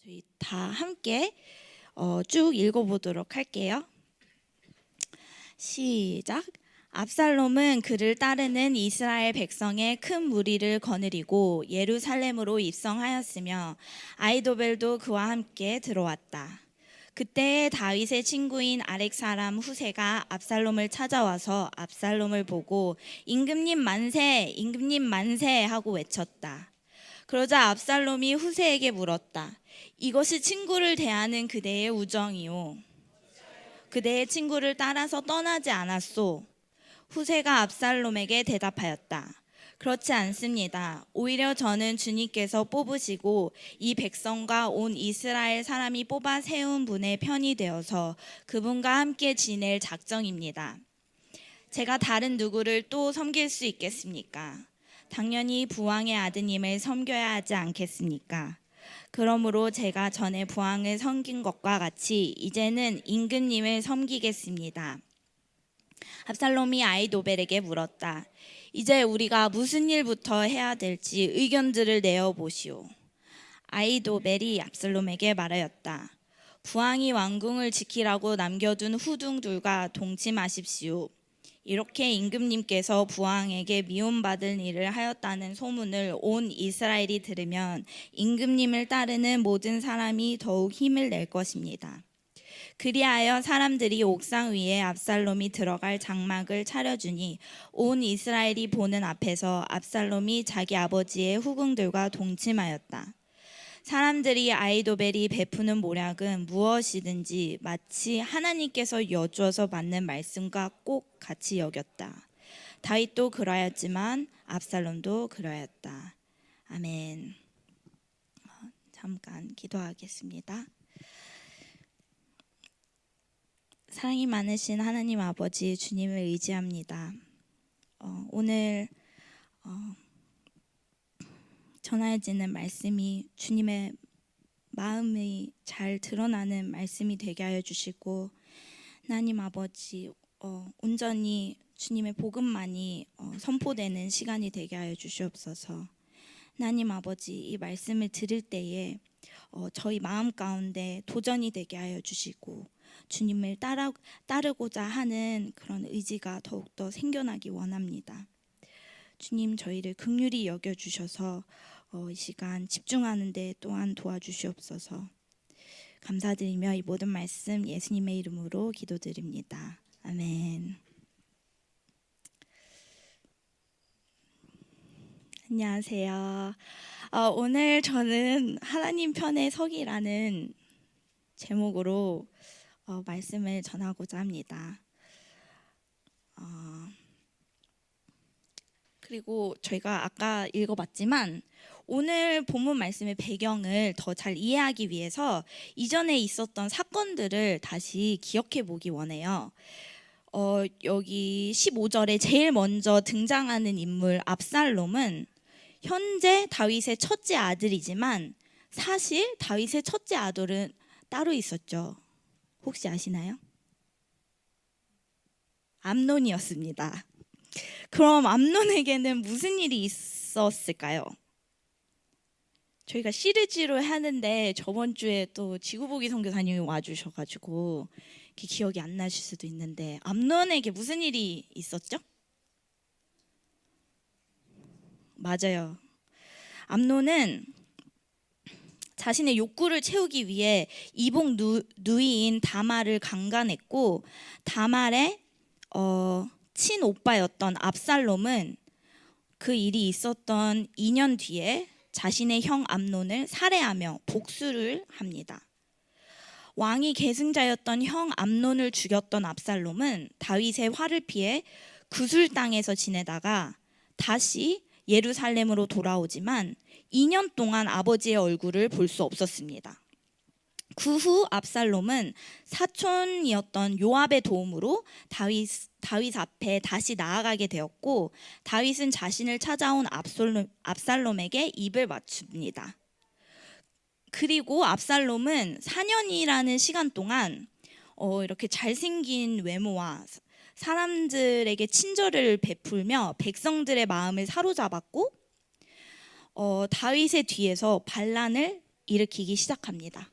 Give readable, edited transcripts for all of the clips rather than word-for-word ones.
저희 다 함께 쭉 읽어보도록 할게요. 시작. 압살롬은 그를 따르는 이스라엘 백성의 큰 무리를 거느리고 예루살렘으로 입성하였으며 아히도벨도 그와 함께 들어왔다. 그때에 다윗의 친구인 아렉 사람 후세가 압살롬을 찾아와서 압살롬을 보고 임금님 만세, 임금님 만세 하고 외쳤다. 그러자 압살롬이 후세에게 물었다. 이것이 친구를 대하는 그대의 우정이요, 그대의 친구를 따라서 떠나지 않았소. 후세가 압살롬에게 대답하였다. 그렇지 않습니다. 오히려 저는 주님께서 뽑으시고 이 백성과 온 이스라엘 사람이 뽑아 세운 분의 편이 되어서 그분과 함께 지낼 작정입니다. 제가 다른 누구를 또 섬길 수 있겠습니까? 당연히 부왕의 아드님을 섬겨야 하지 않겠습니까? 그러므로 제가 전에 부왕을 섬긴 것과 같이 이제는 임금님을 섬기겠습니다. 압살롬이 아히도벨에게 물었다. 이제 우리가 무슨 일부터 해야 될지 의견들을 내어보시오. 아히도벨이 압살롬에게 말하였다. 부왕이 왕궁을 지키라고 남겨둔 후궁들과 동침하십시오. 이렇게 임금님께서 부왕에게 미움받을 일을 하였다는 소문을 온 이스라엘이 들으면 임금님을 따르는 모든 사람이 더욱 힘을 낼 것입니다. 그리하여 사람들이 옥상 위에 압살롬이 들어갈 장막을 차려주니 온 이스라엘이 보는 앞에서 압살롬이 자기 아버지의 후궁들과 동침하였다. 사람들이 아히도벨이 베푸는 모략은 무엇이든지 마치 하나님께서 여주어서 받는 말씀과 꼭 같이 여겼다. 다윗도 그러하였지만 압살롬도 그러하였다. 아멘. 잠깐 기도하겠습니다. 사랑이 많으신 하나님 아버지, 주님을 의지합니다. 오늘 전해지는 말씀이 주님의 마음이 잘 드러나는 말씀이 되게 하여 주시고, 하나님 아버지 온전히 주님의 복음만이 선포되는 시간이 되게 하여 주시옵소서. 하나님 아버지, 이 말씀을 들을 때에 저희 마음 가운데 도전이 되게 하여 주시고 주님을 따르고자 하는 그런 의지가 더욱더 생겨나기 원합니다. 주님, 저희를 긍휼히 여겨주셔서 이 시간 집중하는 데 또한 도와주시옵소서. 감사드리며 이 모든 말씀 예수님의 이름으로 기도드립니다. 아멘. 안녕하세요. 오늘 저는 하나님 편에 서기라는 제목으로 말씀을 전하고자 합니다. 그리고 저희가 아까 읽어봤지만 오늘 본문 말씀의 배경을 더 잘 이해하기 위해서 이전에 있었던 사건들을 다시 기억해 보기 원해요. 여기 15절에 제일 먼저 등장하는 인물 압살롬은 현재 다윗의 첫째 아들이지만 사실 다윗의 첫째 아들은 따로 있었죠. 혹시 아시나요? 암논이었습니다. 그럼 암논에게는 무슨 일이 있었을까요? 저희가 시리즈로 하는데 저번 주에 또 지구보기 선교사님이 와주셔가지고 기억이 안 나실 수도 있는데, 암논에게 무슨 일이 있었죠? 맞아요. 암논은 자신의 욕구를 채우기 위해 이복 누이인 다말을 강간했고, 다말의 친오빠였던 압살롬은 그 일이 있었던 2년 뒤에 자신의 형 암논을 살해하며 복수를 합니다. 왕이 계승자였던 형 암논을 죽였던 압살롬은 다윗의 화를 피해 구술 땅에서 지내다가 다시 예루살렘으로 돌아오지만 2년 동안 아버지의 얼굴을 볼 수 없었습니다. 그 후 압살롬은 사촌이었던 요압의 도움으로 다윗 앞에 다시 나아가게 되었고, 다윗은 자신을 찾아온 압살롬에게 입을 맞춥니다. 그리고 압살롬은 4년이라는 시간 동안 이렇게 잘생긴 외모와 사람들에게 친절을 베풀며 백성들의 마음을 사로잡았고, 다윗의 뒤에서 반란을 일으키기 시작합니다.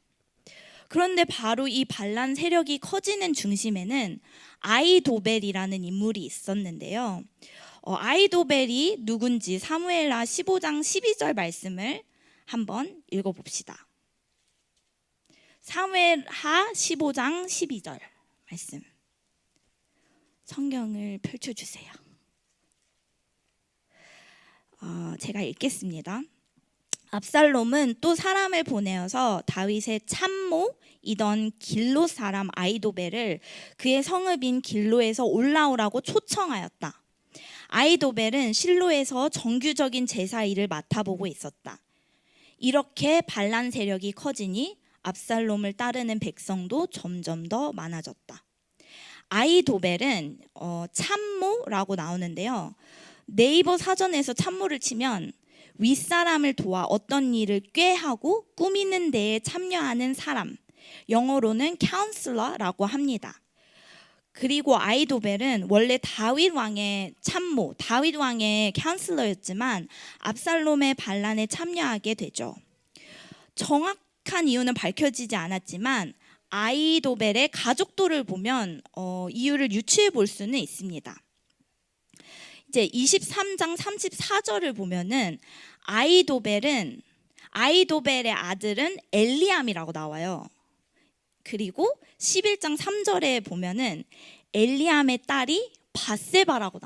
그런데 바로 이 반란 세력이 커지는 중심에는 아히도벨이라는 인물이 있었는데요. 아히도벨이 누군지 사무엘하 15장 12절 말씀을 한번 읽어봅시다. 사무엘하 15장 12절 말씀. 성경을 펼쳐주세요. 제가 읽겠습니다. 압살롬은 또 사람을 보내어서 다윗의 참모이던 길로 사람 아히도벨을 그의 성읍인 길로에서 올라오라고 초청하였다. 아히도벨은 실로에서 정규적인 제사 일을 맡아보고 있었다. 이렇게 반란 세력이 커지니 압살롬을 따르는 백성도 점점 더 많아졌다. 아히도벨은 참모라고 나오는데요. 네이버 사전에서 참모를 치면 윗사람을 도와 어떤 일을 꾀하고 꾸미는 데에 참여하는 사람, 영어로는 counselor라고 합니다. 그리고 아히도벨은 원래 다윗 왕의 참모, 다윗 왕의 counselor였지만 압살롬의 반란에 참여하게 되죠. 정확한 이유는 밝혀지지 않았지만 아히도벨의 가족도를 보면 이유를 유추해 볼 수는 있습니다. 이제 23장 34절을 보면은 아히도벨의 아들은 엘리암이라고 나와요. 그리고 11장 3절에 보면은 엘리암의 딸이 밧세바라고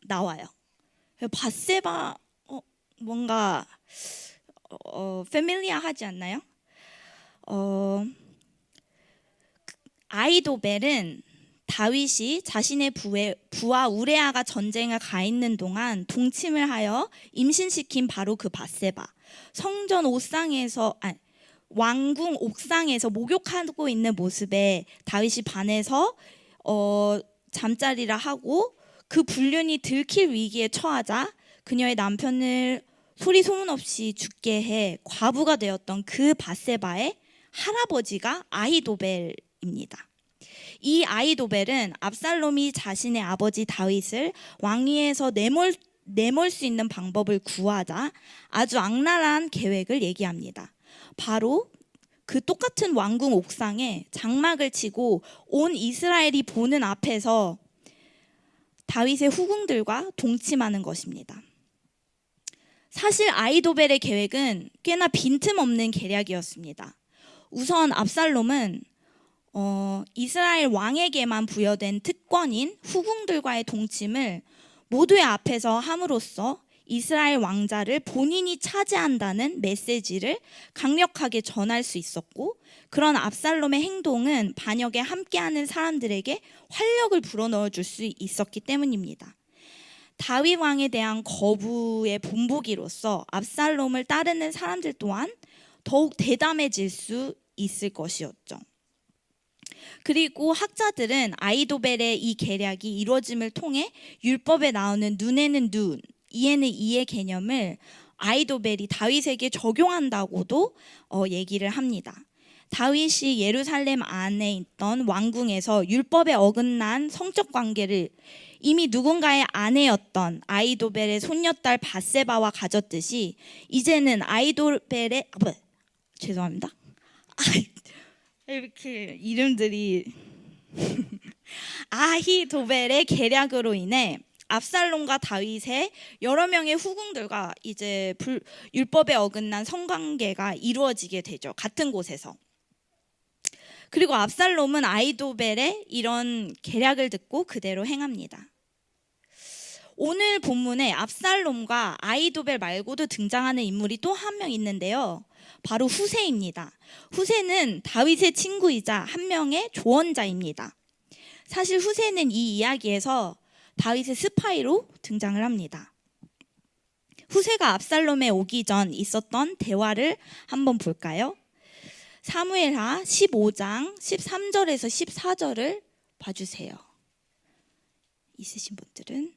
나와요. 밧세바 뭔가 패밀리아하지 않나요? 아히도벨은 다윗이 자신의 부하 우레아가 전쟁에 가 있는 동안 동침을 하여 임신시킨 바로 그 밧세바. 성전 왕궁 옥상에서 목욕하고 있는 모습에 다윗이 반해서 잠자리라 하고 그 불륜이 들킬 위기에 처하자 그녀의 남편을 소리 소문 없이 죽게 해 과부가 되었던 그 밧세바의 할아버지가 아히도벨입니다. 이 아히도벨은 압살롬이 자신의 아버지 다윗을 왕위에서 내몰 수 있는 방법을 구하자 아주 악랄한 계획을 얘기합니다. 바로 그 똑같은 왕궁 옥상에 장막을 치고 온 이스라엘이 보는 앞에서 다윗의 후궁들과 동침하는 것입니다. 사실 아히도벨의 계획은 꽤나 빈틈없는 계략이었습니다. 우선 압살롬은 이스라엘 왕에게만 부여된 특권인 후궁들과의 동침을 모두의 앞에서 함으로써 이스라엘 왕자를 본인이 차지한다는 메시지를 강력하게 전할 수 있었고, 그런 압살롬의 행동은 반역에 함께하는 사람들에게 활력을 불어넣어 줄 수 있었기 때문입니다. 다윗 왕에 대한 거부의 본보기로서 압살롬을 따르는 사람들 또한 더욱 대담해질 수 있을 것이었죠. 그리고 학자들은 아히도벨의 이 계략이 이루어짐을 통해 율법에 나오는 눈에는 눈, 이에는 이의 개념을 아히도벨이 다윗에게 적용한다고도 얘기를 합니다. 다윗이 예루살렘 안에 있던 왕궁에서 율법에 어긋난 성적 관계를 이미 누군가의 아내였던 아히도벨의 손녀딸 밧세바와 가졌듯이, 이제는 죄송합니다. 이렇게 이름들이 아히도벨의 계략으로 인해 압살롬과 다윗의 여러 명의 후궁들과 이제 율법에 어긋난 성관계가 이루어지게 되죠. 같은 곳에서. 그리고 압살롬은 아히도벨의 이런 계략을 듣고 그대로 행합니다. 오늘 본문에 압살롬과 아히도벨 말고도 등장하는 인물이 또 한 명 있는데요. 바로 후세입니다. 후세는 다윗의 친구이자 한 명의 조언자입니다. 사실 후세는 이 이야기에서 다윗의 스파이로 등장을 합니다. 후세가 압살롬에 오기 전 있었던 대화를 한번 볼까요? 사무엘하 15장 13절에서 14절을 봐주세요. 있으신 분들은.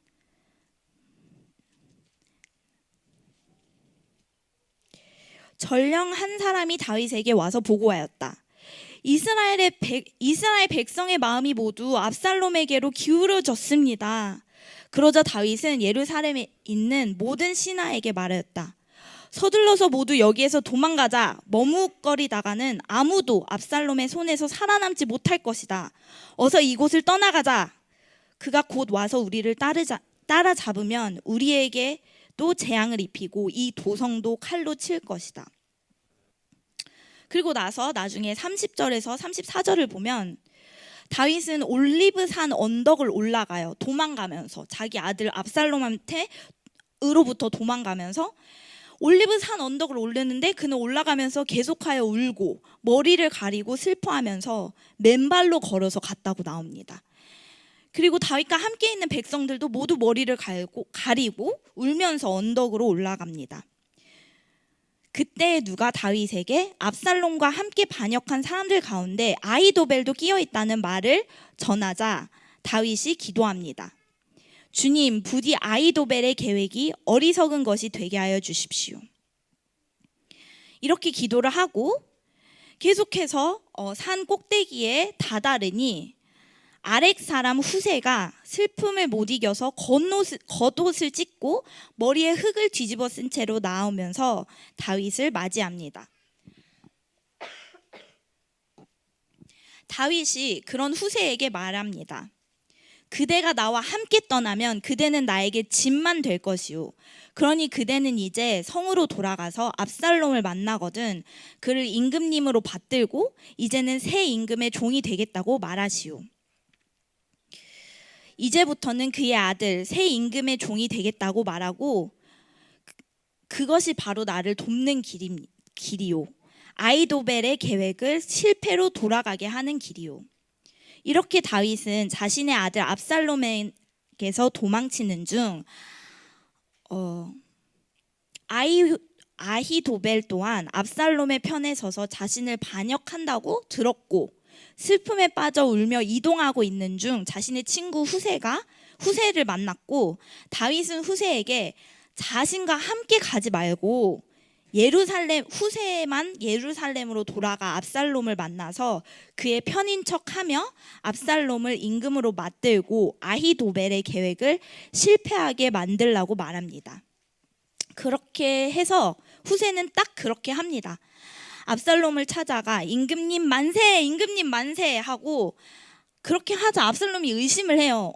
전령 한 사람이 다윗에게 와서 보고하였다. 이스라엘 백성의 마음이 모두 압살롬에게로 기울어졌습니다. 그러자 다윗은 예루살렘에 있는 모든 신하에게 말하였다. 서둘러서 모두 여기에서 도망가자. 머뭇거리다가는 아무도 압살롬의 손에서 살아남지 못할 것이다. 어서 이곳을 떠나가자. 그가 곧 와서 우리를 따라잡으면 우리에게도 재앙을 입히고 이 도성도 칼로 칠 것이다. 그리고 나서 나중에 30절에서 34절을 보면 다윗은 올리브산 언덕을 올라가요. 도망가면서 자기 아들 압살롬한테 으로부터 도망가면서 올리브산 언덕을 오르는데 그는 올라가면서 계속하여 울고 머리를 가리고 슬퍼하면서 맨발로 걸어서 갔다고 나옵니다. 그리고 다윗과 함께 있는 백성들도 모두 머리를 가리고 울면서 언덕으로 올라갑니다. 그때 누가 다윗에게 압살롬과 함께 반역한 사람들 가운데 아히도벨도 끼어 있다는 말을 전하자 다윗이 기도합니다. 주님, 부디 아히도벨의 계획이 어리석은 것이 되게 하여 주십시오. 이렇게 기도를 하고 계속해서 산 꼭대기에 다다르니 아렉 사람 후세가 슬픔을 못 이겨서 겉옷을 찢고 머리에 흙을 뒤집어 쓴 채로 나오면서 다윗을 맞이합니다. 다윗이 그런 후세에게 말합니다. 그대가 나와 함께 떠나면 그대는 나에게 짐만 될 것이요. 그러니 그대는 이제 성으로 돌아가서 압살롬을 만나거든 그를 임금님으로 받들고 이제는 새 임금의 종이 되겠다고 말하시오. 이제부터는 그의 아들 새 임금의 종이 되겠다고 말하고 그것이 바로 나를 돕는 길이요. 아히도벨의 계획을 실패로 돌아가게 하는 길이요. 이렇게 다윗은 자신의 아들 압살롬에게서 도망치는 중 아히도벨 또한 압살롬의 편에 서서 자신을 반역한다고 들었고 슬픔에 빠져 울며 이동하고 있는 중 자신의 친구 후세를 만났고 다윗은 후세에게 자신과 함께 가지 말고 후세만 예루살렘으로 돌아가 압살롬을 만나서 그의 편인 척하며 압살롬을 임금으로 맞들고 아히도벨의 계획을 실패하게 만들라고 말합니다. 그렇게 해서 후세는 딱 그렇게 합니다. 압살롬을 찾아가 임금님 만세, 임금님 만세 하고 그렇게 하자 압살롬이 의심을 해요.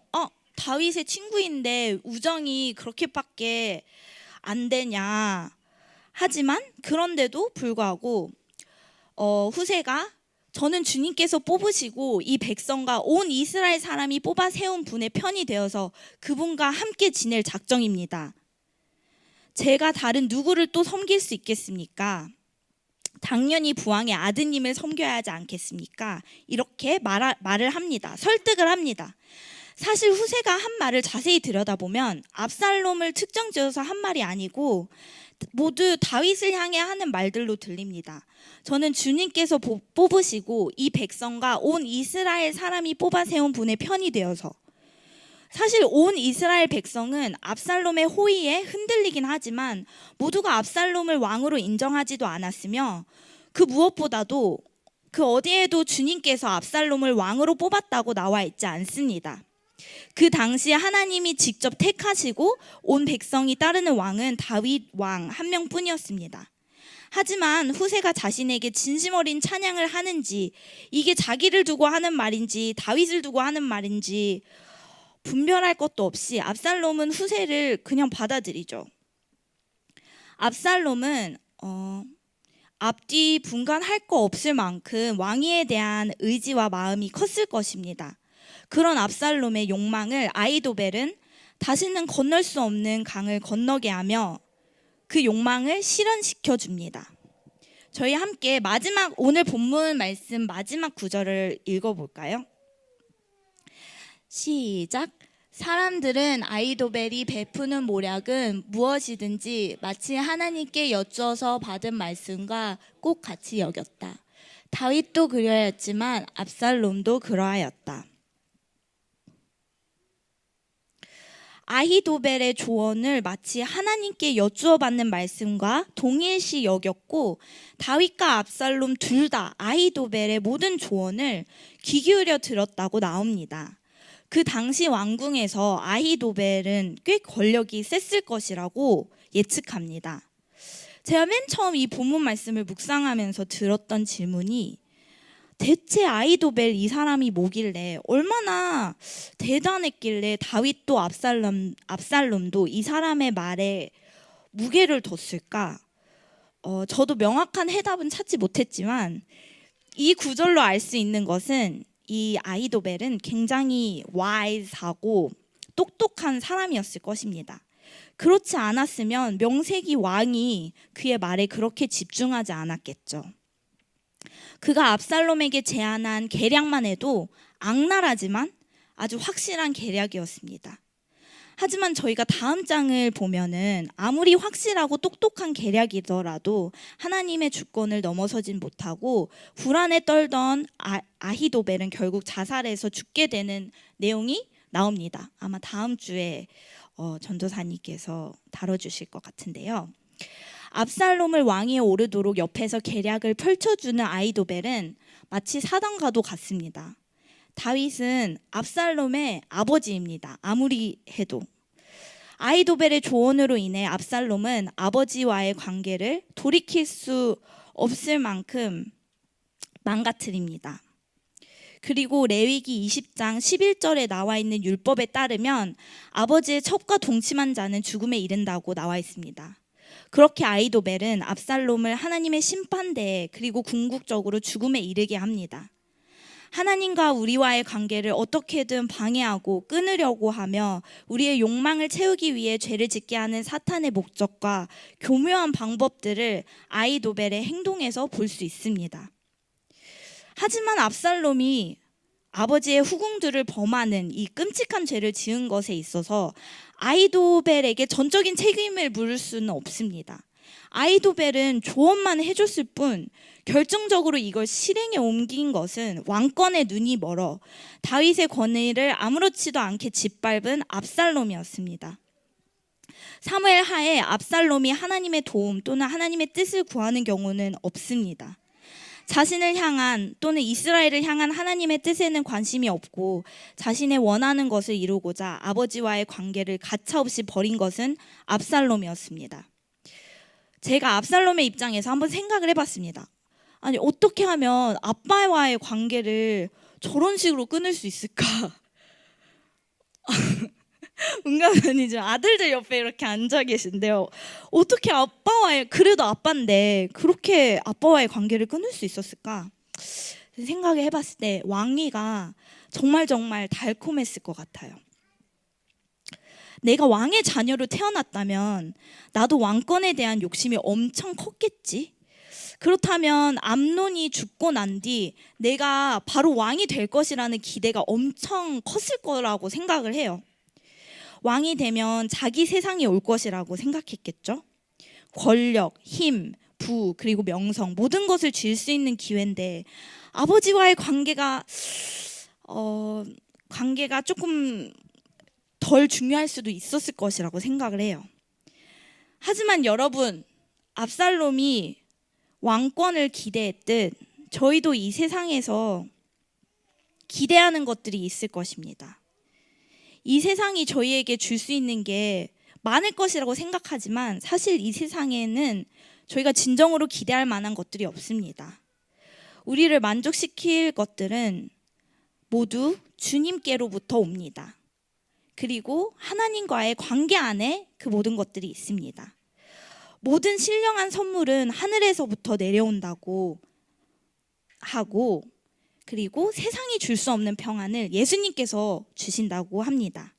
다윗의 친구인데 우정이 그렇게밖에 안 되냐. 하지만 그런데도 불구하고 후세가 저는 주님께서 뽑으시고 이 백성과 온 이스라엘 사람이 뽑아 세운 분의 편이 되어서 그분과 함께 지낼 작정입니다. 제가 다른 누구를 또 섬길 수 있겠습니까? 당연히 부왕의 아드님을 섬겨야 하지 않겠습니까? 이렇게 말을 합니다. 설득을 합니다. 사실 후세가 한 말을 자세히 들여다보면 압살롬을 측정지어서 한 말이 아니고 모두 다윗을 향해 하는 말들로 들립니다. 저는 주님께서 뽑으시고 이 백성과 온 이스라엘 사람이 뽑아 세운 분의 편이 되어서 사실 온 이스라엘 백성은 압살롬의 호의에 흔들리긴 하지만 모두가 압살롬을 왕으로 인정하지도 않았으며 그 무엇보다도 그 어디에도 주님께서 압살롬을 왕으로 뽑았다고 나와 있지 않습니다. 그 당시에 하나님이 직접 택하시고 온 백성이 따르는 왕은 다윗 왕 한 명뿐이었습니다. 하지만 후세가 자신에게 진심 어린 찬양을 하는지 이게 자기를 두고 하는 말인지 다윗을 두고 하는 말인지 분별할 것도 없이 압살롬은 후세를 그냥 받아들이죠. 압살롬은 앞뒤 분간할 거 없을 만큼 왕위에 대한 의지와 마음이 컸을 것입니다. 그런 압살롬의 욕망을 아히도벨은 다시는 건널 수 없는 강을 건너게 하며 그 욕망을 실현시켜 줍니다. 저희 함께 오늘 본문 말씀 마지막 구절을 읽어볼까요? 시작. 사람들은 아히도벨이 베푸는 모략은 무엇이든지 마치 하나님께 여쭈어서 받은 말씀과 꼭 같이 여겼다. 다윗도 그러하였지만 압살롬도 그러하였다. 아히도벨의 조언을 마치 하나님께 여쭈어 받는 말씀과 동일시 여겼고 다윗과 압살롬 둘 다 아히도벨의 모든 조언을 귀 기울여 들었다고 나옵니다. 그 당시 왕궁에서 아히도벨은 꽤 권력이 셌을 것이라고 예측합니다. 제가 맨 처음 이 본문 말씀을 묵상하면서 들었던 질문이 대체 아히도벨 이 사람이 뭐길래 얼마나 대단했길래 다윗도 압살롬도 이 사람의 말에 무게를 뒀을까? 저도 명확한 해답은 찾지 못했지만 이 구절로 알 수 있는 것은 이 아히도벨은 굉장히 wise하고 똑똑한 사람이었을 것입니다. 그렇지 않았으면 명세기 왕이 그의 말에 그렇게 집중하지 않았겠죠. 그가 압살롬에게 제안한 계략만 해도 악랄하지만 아주 확실한 계략이었습니다. 하지만 저희가 다음 장을 보면은 아무리 확실하고 똑똑한 계략이더라도 하나님의 주권을 넘어서진 못하고 불안에 떨던 아히도벨은 결국 자살해서 죽게 되는 내용이 나옵니다. 아마 다음 주에 전도사님께서 다뤄주실 것 같은데요. 압살롬을 왕위에 오르도록 옆에서 계략을 펼쳐주는 아히도벨은 마치 사단과도 같습니다. 다윗은 압살롬의 아버지입니다. 아무리 해도. 아히도벨의 조언으로 인해 압살롬은 아버지와의 관계를 돌이킬 수 없을 만큼 망가뜨립니다. 그리고 레위기 20장 11절에 나와 있는 율법에 따르면 아버지의 첩과 동침한 자는 죽음에 이른다고 나와 있습니다. 그렇게 아히도벨은 압살롬을 하나님의 심판대에 그리고 궁극적으로 죽음에 이르게 합니다. 하나님과 우리와의 관계를 어떻게든 방해하고 끊으려고 하며 우리의 욕망을 채우기 위해 죄를 짓게 하는 사탄의 목적과 교묘한 방법들을 아히도벨의 행동에서 볼 수 있습니다. 하지만 압살롬이 아버지의 후궁들을 범하는 이 끔찍한 죄를 지은 것에 있어서 아히도벨에게 전적인 책임을 물을 수는 없습니다. 아히도벨은 조언만 해줬을 뿐 결정적으로 이걸 실행에 옮긴 것은 왕권의 눈이 멀어 다윗의 권위를 아무렇지도 않게 짓밟은 압살롬이었습니다. 사무엘 하에 압살롬이 하나님의 도움 또는 하나님의 뜻을 구하는 경우는 없습니다. 자신을 향한 또는 이스라엘을 향한 하나님의 뜻에는 관심이 없고 자신의 원하는 것을 이루고자 아버지와의 관계를 가차없이 버린 것은 압살롬이었습니다. 제가 압살롬의 입장에서 한번 생각을 해봤습니다. 아니, 어떻게 하면 아빠와의 관계를 저런 식으로 끊을 수 있을까? 은가면이죠. 아들들 옆에 이렇게 앉아 계신데요. 어떻게 그래도 아빠인데 그렇게 아빠와의 관계를 끊을 수 있었을까? 생각을 해봤을 때 왕위가 정말 달콤했을 것 같아요. 내가 왕의 자녀로 태어났다면 나도 왕권에 대한 욕심이 엄청 컸겠지? 그렇다면 암논이 죽고 난 뒤 내가 바로 왕이 될 것이라는 기대가 엄청 컸을 거라고 생각을 해요. 왕이 되면 자기 세상이 올 것이라고 생각했겠죠. 권력, 힘, 부, 그리고 명성 모든 것을 쥘 수 있는 기회인데 아버지와의 관계가 조금 덜 중요할 수도 있었을 것이라고 생각을 해요. 하지만 여러분, 압살롬이 왕권을 기대했듯 저희도 이 세상에서 기대하는 것들이 있을 것입니다. 이 세상이 저희에게 줄 수 있는 게 많을 것이라고 생각하지만 사실 이 세상에는 저희가 진정으로 기대할 만한 것들이 없습니다. 우리를 만족시킬 것들은 모두 주님께로부터 옵니다. 그리고 하나님과의 관계 안에 그 모든 것들이 있습니다. 모든 신령한 선물은 하늘에서부터 내려온다고 하고 그리고 세상이 줄 수 없는 평안을 예수님께서 주신다고 합니다.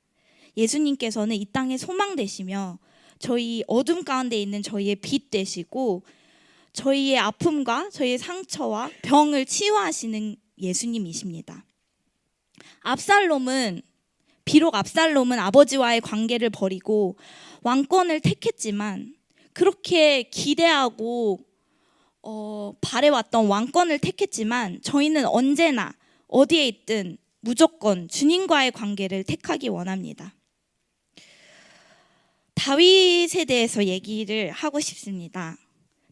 예수님께서는 이 땅의 소망 되시며 저희 어둠 가운데 있는 저희의 빛 되시고 저희의 아픔과 저희의 상처와 병을 치유하시는 예수님이십니다. 비록 압살롬은 아버지와의 관계를 버리고 왕권을 택했지만 그렇게 기대하고 바래왔던 왕권을 택했지만 저희는 언제나 어디에 있든 무조건 주님과의 관계를 택하기 원합니다. 다윗에 대해서 얘기를 하고 싶습니다.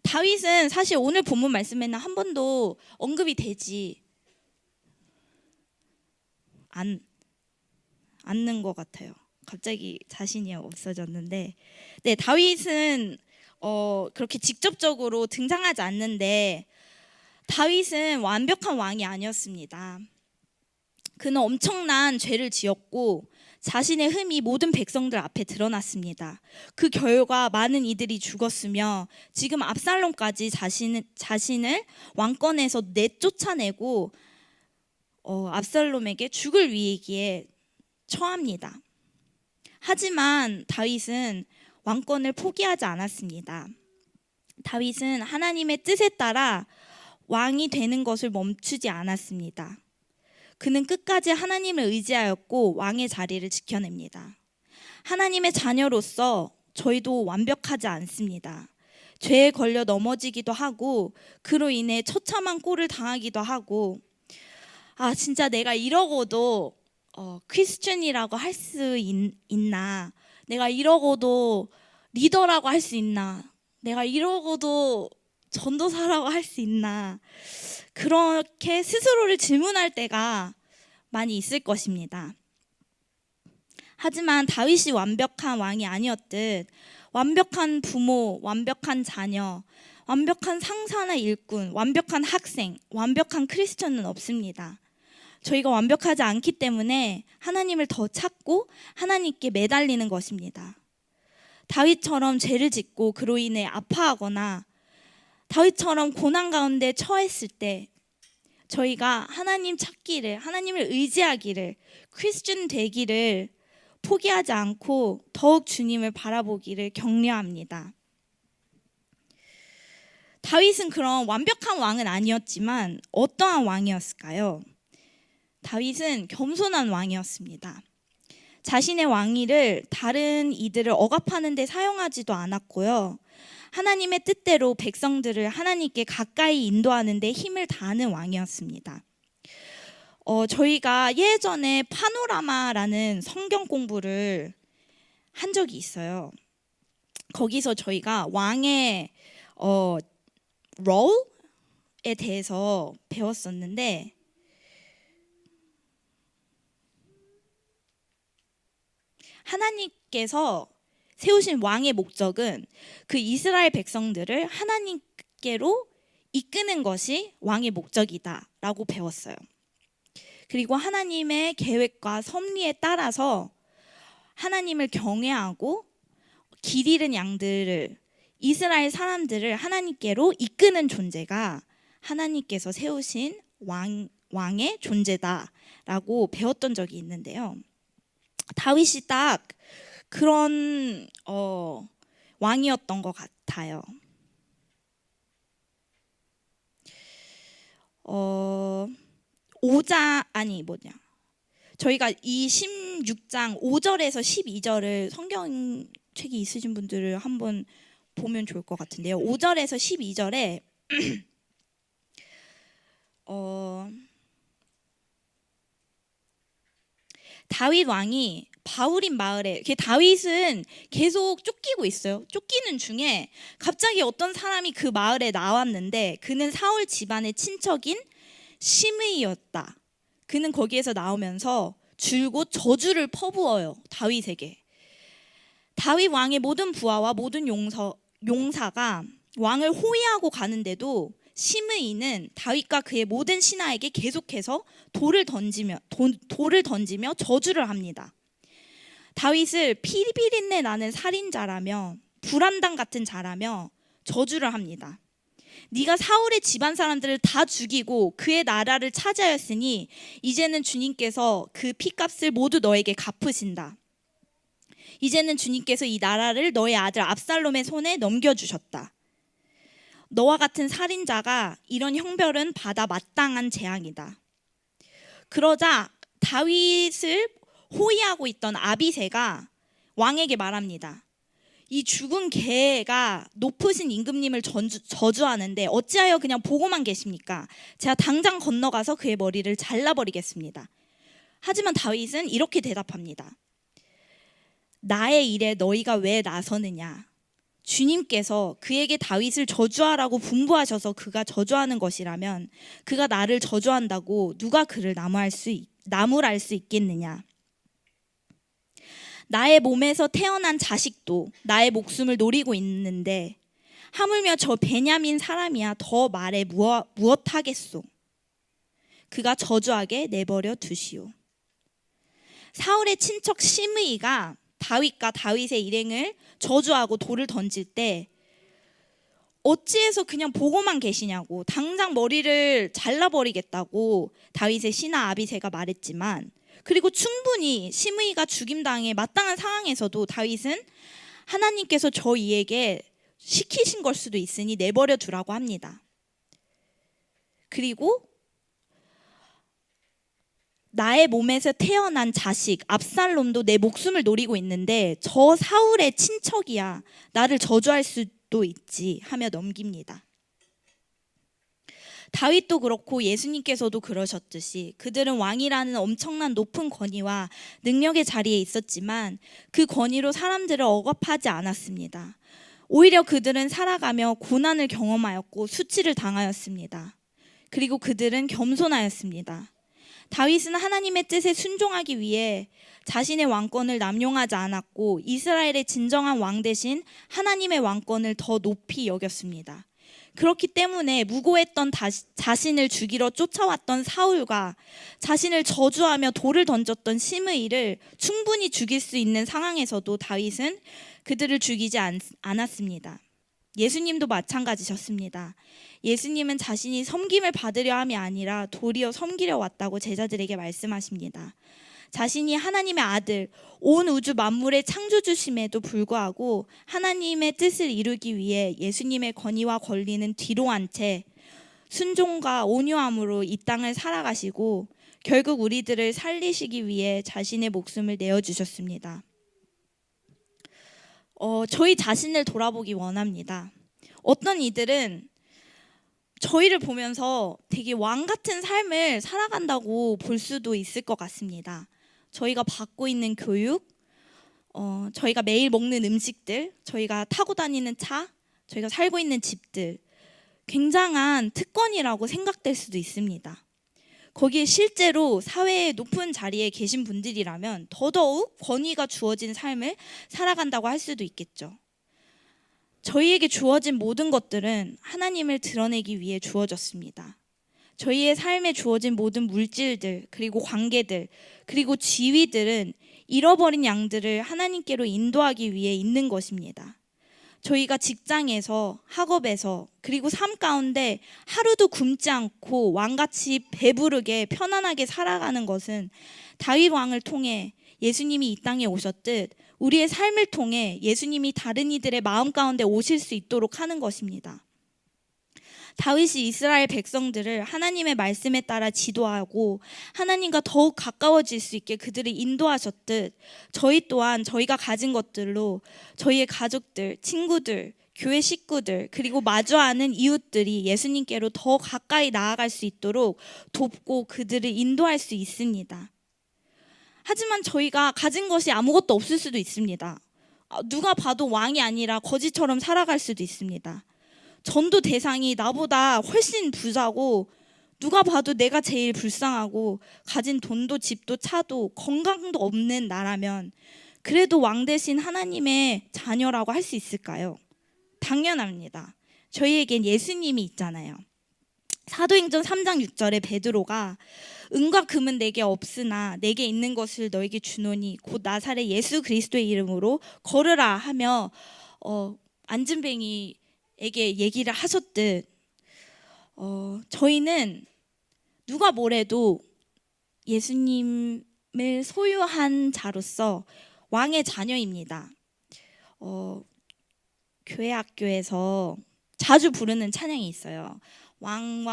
다윗은 사실 오늘 본문 말씀에는 한 번도 언급이 되지 않는 것 같아요. 갑자기 자신이 없어졌는데, 네, 다윗은 그렇게 직접적으로 등장하지 않는데 다윗은 완벽한 왕이 아니었습니다. 그는 엄청난 죄를 지었고 자신의 흠이 모든 백성들 앞에 드러났습니다. 그 결과 많은 이들이 죽었으며 지금 압살롬까지 자신을 왕권에서 내쫓아내고 압살롬에게 죽을 위기에 처합니다. 하지만 다윗은 왕권을 포기하지 않았습니다. 다윗은 하나님의 뜻에 따라 왕이 되는 것을 멈추지 않았습니다. 그는 끝까지 하나님을 의지하였고 왕의 자리를 지켜냅니다. 하나님의 자녀로서 저희도 완벽하지 않습니다. 죄에 걸려 넘어지기도 하고 그로 인해 처참한 꼴을 당하기도 하고 진짜 내가 이러고도 크리스천이라고 할 수 있나? 내가 이러고도 리더라고 할 수 있나? 내가 이러고도 전도사라고 할 수 있나? 그렇게 스스로를 질문할 때가 많이 있을 것입니다. 하지만 다윗이 완벽한 왕이 아니었듯 완벽한 부모, 완벽한 자녀, 완벽한 상사나 일꾼, 완벽한 학생, 완벽한 크리스천은 없습니다. 저희가 완벽하지 않기 때문에 하나님을 더 찾고 하나님께 매달리는 것입니다. 다윗처럼 죄를 짓고 그로 인해 아파하거나 다윗처럼 고난 가운데 처했을 때 저희가 하나님 찾기를, 하나님을 의지하기를, 크리스천 되기를 포기하지 않고 더욱 주님을 바라보기를 격려합니다. 다윗은 그런 완벽한 왕은 아니었지만 어떠한 왕이었을까요? 다윗은 겸손한 왕이었습니다. 자신의 왕위를 다른 이들을 억압하는 데 사용하지도 않았고요. 하나님의 뜻대로 백성들을 하나님께 가까이 인도하는 데 힘을 다하는 왕이었습니다. 저희가 예전에 파노라마라는 성경 공부를 한 적이 있어요. 거기서 저희가 왕의 롤에 대해서 배웠었는데 하나님께서 세우신 왕의 목적은 그 이스라엘 백성들을 하나님께로 이끄는 것이 왕의 목적이다라고 배웠어요. 그리고 하나님의 계획과 섭리에 따라서 하나님을 경외하고 길 잃은 양들을, 이스라엘 사람들을 하나님께로 이끄는 존재가 하나님께서 세우신 왕의 존재다라고 배웠던 적이 있는데요. 다윗이 딱 그런 왕이었던 것 같아요. 저희가 이 16장 5절에서 12절을 성경책이 있으신 분들을 한번 보면 좋을 것 같은데요. 5절에서 12절에 다윗 왕이 바울임 마을에, 다윗은 계속 쫓기고 있어요. 쫓기는 중에 갑자기 어떤 사람이 그 마을에 나왔는데 그는 사울 집안의 친척인 시므이였다. 그는 거기에서 나오면서 줄곧 저주를 퍼부어요. 다윗에게. 다윗 왕의 모든 부하와 모든 용사가 왕을 호위하고 가는데도 시므이는 다윗과 그의 모든 신하에게 계속해서 돌을 던지며 저주를 합니다. 다윗을 피리피린내 나는 살인자라며 불암당 같은 자라며 저주를 합니다. 네가 사울의 집안 사람들을 다 죽이고 그의 나라를 차지하였으니 이제는 주님께서 그 피값을 모두 너에게 갚으신다. 이제는 주님께서 이 나라를 너의 아들 압살롬의 손에 넘겨주셨다. 너와 같은 살인자가 이런 형벌은 받아 마땅한 재앙이다. 그러자 다윗을 호위하고 있던 아비새가 왕에게 말합니다. 이 죽은 개가 높으신 임금님을 저주하는데 어찌하여 그냥 보고만 계십니까? 제가 당장 건너가서 그의 머리를 잘라버리겠습니다. 하지만 다윗은 이렇게 대답합니다. 나의 일에 너희가 왜 나서느냐? 주님께서 그에게 다윗을 저주하라고 분부하셔서 그가 저주하는 것이라면 그가 나를 저주한다고 누가 그를 나무랄 수 있겠느냐? 나의 몸에서 태어난 자식도 나의 목숨을 노리고 있는데 하물며 저 베냐민 사람이야 더 말해 무엇하겠소. 그가 저주하게 내버려 두시오. 사울의 친척 시므이가 다윗과 다윗의 일행을 저주하고 돌을 던질 때 어찌해서 그냥 보고만 계시냐고, 당장 머리를 잘라버리겠다고 다윗의 신하 아비새가 말했지만, 그리고 충분히 시므이가 죽임당해 마땅한 상황에서도 다윗은 하나님께서 저희에게 시키신 걸 수도 있으니 내버려 두라고 합니다. 그리고 나의 몸에서 태어난 자식 압살롬도 내 목숨을 노리고 있는데 저 사울의 친척이야 나를 저주할 수도 있지 하며 넘깁니다. 다윗도 그렇고 예수님께서도 그러셨듯이 그들은 왕이라는 엄청난 높은 권위와 능력의 자리에 있었지만 그 권위로 사람들을 억압하지 않았습니다. 오히려 그들은 살아가며 고난을 경험하였고 수치를 당하였습니다. 그리고 그들은 겸손하였습니다. 다윗은 하나님의 뜻에 순종하기 위해 자신의 왕권을 남용하지 않았고 이스라엘의 진정한 왕 대신 하나님의 왕권을 더 높이 여겼습니다. 그렇기 때문에 무고했던 자신을 죽이러 쫓아왔던 사울과 자신을 저주하며 돌을 던졌던 시므이를 충분히 죽일 수 있는 상황에서도 다윗은 그들을 죽이지 않았습니다. 예수님도 마찬가지셨습니다. 예수님은 자신이 섬김을 받으려 함이 아니라 도리어 섬기려 왔다고 제자들에게 말씀하십니다. 자신이 하나님의 아들, 온 우주 만물의 창조주심에도 불구하고 하나님의 뜻을 이루기 위해 예수님의 권위와 권리는 뒤로 한 채 순종과 온유함으로 이 땅을 살아가시고 결국 우리들을 살리시기 위해 자신의 목숨을 내어주셨습니다. 저희 자신을 돌아보기 원합니다. 어떤 이들은 저희를 보면서 되게 왕 같은 삶을 살아간다고 볼 수도 있을 것 같습니다. 저희가 받고 있는 교육, 저희가 매일 먹는 음식들, 저희가 타고 다니는 차, 저희가 살고 있는 집들, 굉장한 특권이라고 생각될 수도 있습니다. 거기에 실제로 사회의 높은 자리에 계신 분들이라면 더더욱 권위가 주어진 삶을 살아간다고 할 수도 있겠죠. 저희에게 주어진 모든 것들은 하나님을 드러내기 위해 주어졌습니다. 저희의 삶에 주어진 모든 물질들, 그리고 관계들, 그리고 지위들은 잃어버린 양들을 하나님께로 인도하기 위해 있는 것입니다. 저희가 직장에서, 학업에서, 그리고 삶 가운데 하루도 굶지 않고 왕같이 배부르게 편안하게 살아가는 것은 다윗 왕을 통해 예수님이 이 땅에 오셨듯 우리의 삶을 통해 예수님이 다른 이들의 마음 가운데 오실 수 있도록 하는 것입니다. 다윗이 이스라엘 백성들을 하나님의 말씀에 따라 지도하고 하나님과 더욱 가까워질 수 있게 그들을 인도하셨듯 저희 또한 저희가 가진 것들로 저희의 가족들, 친구들, 교회 식구들, 그리고 마주하는 이웃들이 예수님께로 더 가까이 나아갈 수 있도록 돕고 그들을 인도할 수 있습니다. 하지만 저희가 가진 것이 아무것도 없을 수도 있습니다. 누가 봐도 왕이 아니라 거지처럼 살아갈 수도 있습니다. 전도 대상이 나보다 훨씬 부자고 누가 봐도 내가 제일 불쌍하고 가진 돈도 집도 차도 건강도 없는 나라면 그래도 왕 대신 하나님의 자녀라고 할 수 있을까요? 당연합니다. 저희에겐 예수님이 있잖아요. 사도행전 3장 6절에 베드로가 은과 금은 내게 없으나 내게 있는 것을 너에게 주노니 곧 나사렛 예수 그리스도의 이름으로 걸으라 하며 안진뱅이에게 얘기를 하셨듯 저희는 누가 뭐래도 예수님을 소유한 자로서 왕의 자녀입니다. 교회 학교에서 자주 부르는 찬양이 있어요. 왕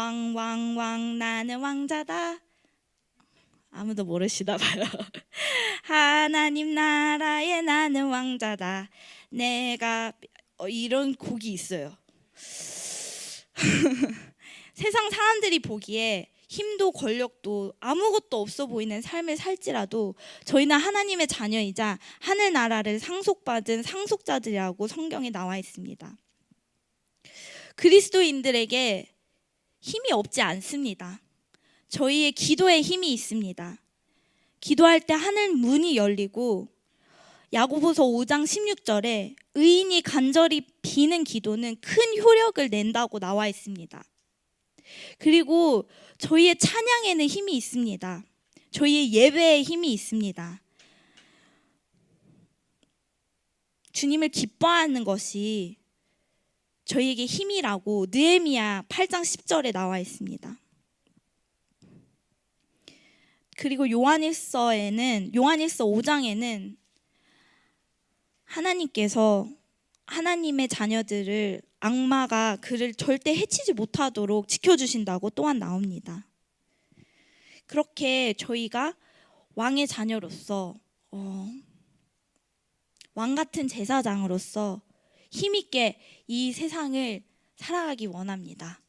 나는 왕자다. 아무도 모르시나 봐요. 하나님 나라에 나는 왕자다. 내가 이런 곡이 있어요. 세상 사람들이 보기에 힘도 권력도 아무것도 없어 보이는 삶을 살지라도 저희는 하나님의 자녀이자 하늘나라를 상속받은 상속자들이라고 성경에 나와 있습니다. 그리스도인들에게 힘이 없지 않습니다. 저희의 기도에 힘이 있습니다. 기도할 때 하늘 문이 열리고 야고보서 5장 16절에 의인이 간절히 비는 기도는 큰 효력을 낸다고 나와 있습니다. 그리고 저희의 찬양에는 힘이 있습니다. 저희의 예배에 힘이 있습니다. 주님을 기뻐하는 것이 저희에게 힘이라고 느헤미야 8장 10절에 나와 있습니다. 그리고 요한일서 5장에는 하나님께서 하나님의 자녀들을 악마가 그를 절대 해치지 못하도록 지켜주신다고 또한 나옵니다. 그렇게 저희가 왕의 자녀로서 왕 같은 제사장으로서 힘있게 이 세상을 살아가기 원합니다.